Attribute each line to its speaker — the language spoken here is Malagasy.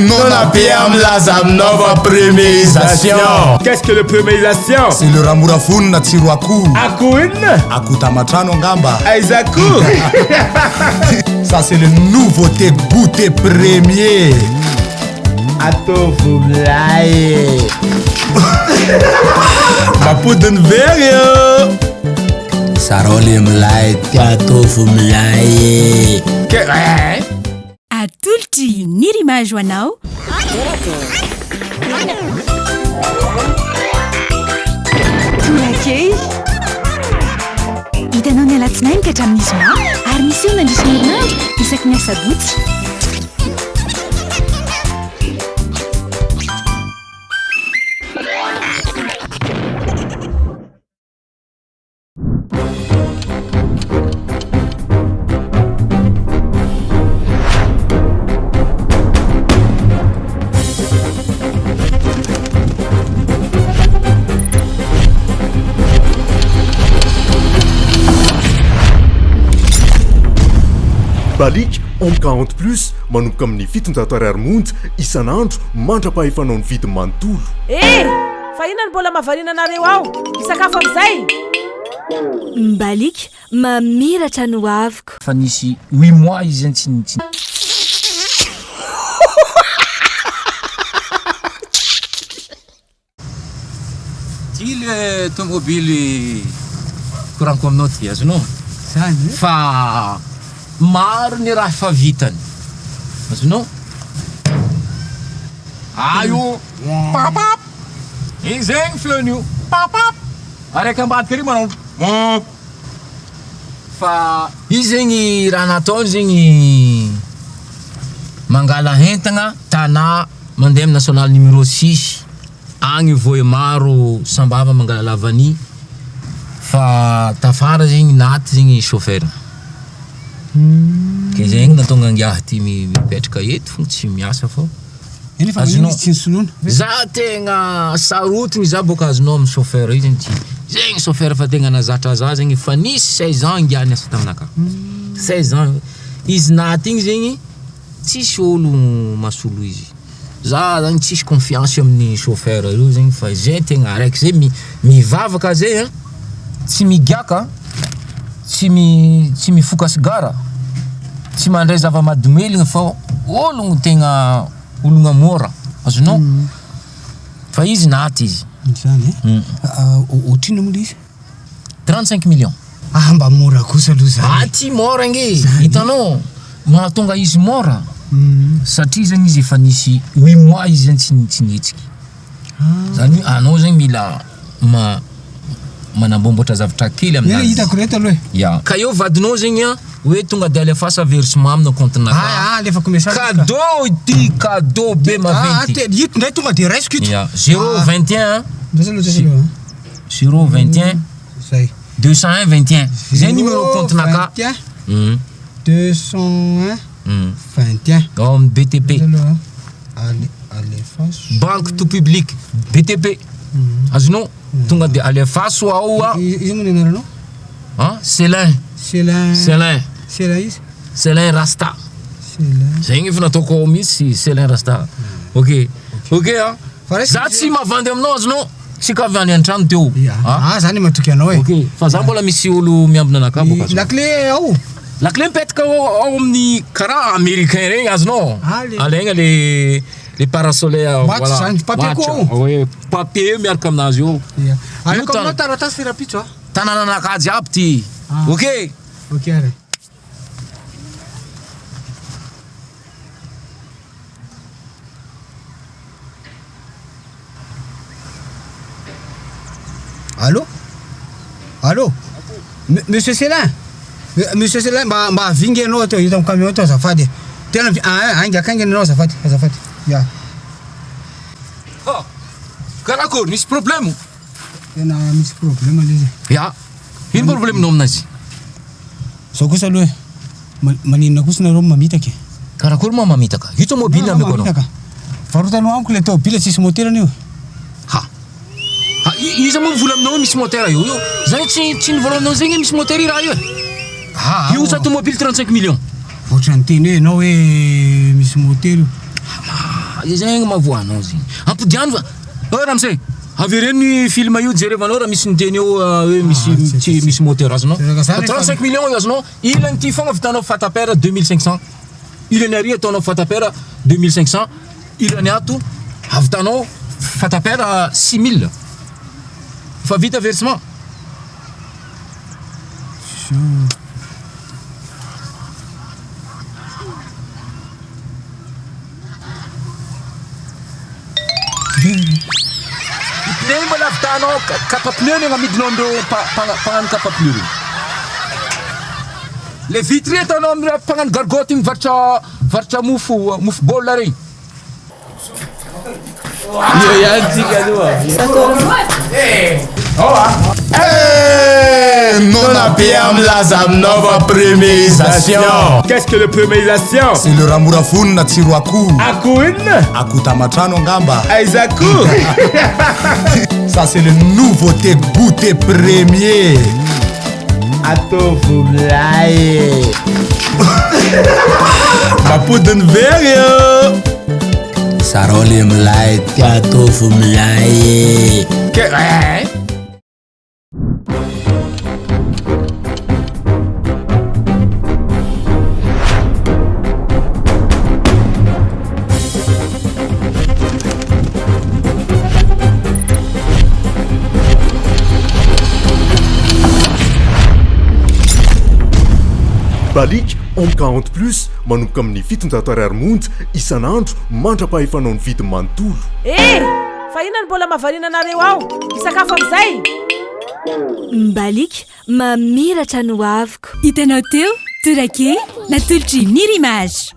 Speaker 1: Non abbiamo la nuova premierisation.
Speaker 2: Qu'est-ce que le premierisation?
Speaker 1: C'est le ramurafuni na tsiro akoho.
Speaker 2: Akoho inona?
Speaker 1: Akoho tamatrano angamba.
Speaker 2: Aiza akoho?
Speaker 1: Ça c'est le nouveauté goûter premier.
Speaker 2: Atovo milay. Mapodiny very yo.
Speaker 1: Sarole milay atovo milay.
Speaker 3: Atolotry ny rimage ho anao.
Speaker 4: Tolakely hitanao ny alatsinainy ka hatramin'ny zoma ary misy eo nandrisy ny herinandro isaky ny asabotsy.
Speaker 5: Balik Om40 Plus manomboka amin'ny fitonjato ariary monja isan'andro mandra-pahefanao ny vidiny manontolo.
Speaker 6: Fa inona ny mbola mavarinanareo ao? Isakafo amin'izay?
Speaker 4: Mbalik mamiratra no aviko.
Speaker 7: Fa nisy 8 mois izy tsy Ty le tomobily koraniko aminao ty azonao? Zany fa maro ny raha fa vitany azonao? Ayo papap iny zegny feony io papap araiky ambadika ary manao fa izy zegny raha nataony zegny mangala hentagna tana mandeha amin'ny national numéro 6 agny voe maro sambava mangala lavany fa tafara zegny naty zegny chauffeur ke zegny natonga ngiahy ty mipetraka eto fogna tsy miasa fô azonao za tegna sarotiny za boka azonao amin'ny chauffeur io zegny zegny chauffeur fa tegna nazatra za zegny fa nisy 16 ans ngiahy niasa taminaka 16 ans izy naty igny zegny tsisy olo masolo izy za zany tsisy confiance amin'ny chauffeur io zegny fa zay tegna araiky zay mivavaka zay tsy migiaka tsy mifokasy gara tsy mandray zava-mahadomeligna fa ologno tegna ologna mora azonao fa izy naty izy
Speaker 8: zany otrino mola izy
Speaker 7: 35 millions
Speaker 8: mba mora kosa aloha zany
Speaker 7: ty mora nge hitanao mahatonga izy mora satria zany izy efa nisy 8 mois izy zany tsy nihetsiky zany anao zany mila manambomboatra zavatra kely aminazy
Speaker 8: hitako reto aloha
Speaker 7: ya ka eo vadinao zegny hoe tonga de alefasa versement amina compte-naka
Speaker 8: alefako message
Speaker 7: cadeau ty cadeau be maventy
Speaker 8: hito ndray tonga de raisiko ito
Speaker 7: ya 021
Speaker 8: zay
Speaker 7: 201 21 zay numéro compte-naka
Speaker 8: 201 21
Speaker 7: comme BTP
Speaker 8: alefaso
Speaker 7: banque tout public BTP azonao tonga de alefaso ao
Speaker 8: izy mo nenarano
Speaker 7: Selin Selin Rasta zegny efa nataoko ao misy Selin Rasta ok za tsy mavandy aminao azonao sika avy any an-trano teo
Speaker 8: zany matoky anao
Speaker 7: ok fa za mbola misy olo miambina anaka boka
Speaker 8: lakle ao
Speaker 7: lakle mipetaka ao amin'ny karaha américain regny azonao alaigna le parasolaire
Speaker 8: voilà
Speaker 7: papier miaraka aminazy io
Speaker 8: aleko aminao taratasy firapitso
Speaker 7: tanànanaka jiaby ty ok
Speaker 8: are Allô Monsieur Selin Monsieur Selin mba vingy anao atao hita amin'ny camion atao azafady tena angakanga anao azafady ya
Speaker 7: karakory misy problème
Speaker 8: tena misy problème alezy
Speaker 7: ya ino problème nao aminazy
Speaker 8: zao kosa aloha maninona kosa nareo mamitaka
Speaker 7: karakory ma mamitaka io tomobile ameko anao
Speaker 8: varotanao amiko le tomobile tsisy motera anio
Speaker 7: izy moa mivola aminao misy motera io zany tsy nivola aminao zegny misy motera i raha io io sa automobile 35 millions
Speaker 8: ohatrany teny hoe anao hoe misy motera io
Speaker 7: zegny mahavoanao zegny ampodiany fa ramse avereny film io jerevanao raha misy niteny eo hoe misy moteur azonao 35 millions io azonao ilany ty fogna vitanao fatapera 2500 ilany ary ataonao fatapera 2500 ilany ato avitanao fatapera 6000 fa vita versement pneu mbola vitanao kapa pneu ny amidinao amindreo pagnano kapa pneu regny le vitre ataonao amina pagnano gargote igny varotra mofo baolina regny
Speaker 1: Non abbiamo milaza aminao fa préméisation.
Speaker 2: Qu'est-ce que le préméisation?
Speaker 1: C'est le ramorafony na tsiro akoho.
Speaker 2: Akoho inona?
Speaker 1: Akoho tamatrano angamba.
Speaker 2: Aiza akoho?
Speaker 1: Ça c'est le nouveauté goûter premier.
Speaker 2: Atovo milay. Mapodiny very io.
Speaker 1: Sarole milay tia tofu milay.
Speaker 5: Balik Omka Ant Plus manomboka amin'ny fitonjato ariary monja isan'andro mandra-pahefanao ny vidiny manontolo.
Speaker 6: Fa inona ny mbola mahavariana anareo ao? Isakafo amin'izay?
Speaker 4: Mbalik mamiratra no aviko.
Speaker 3: Hitanao teo torake natolotry Nirimage.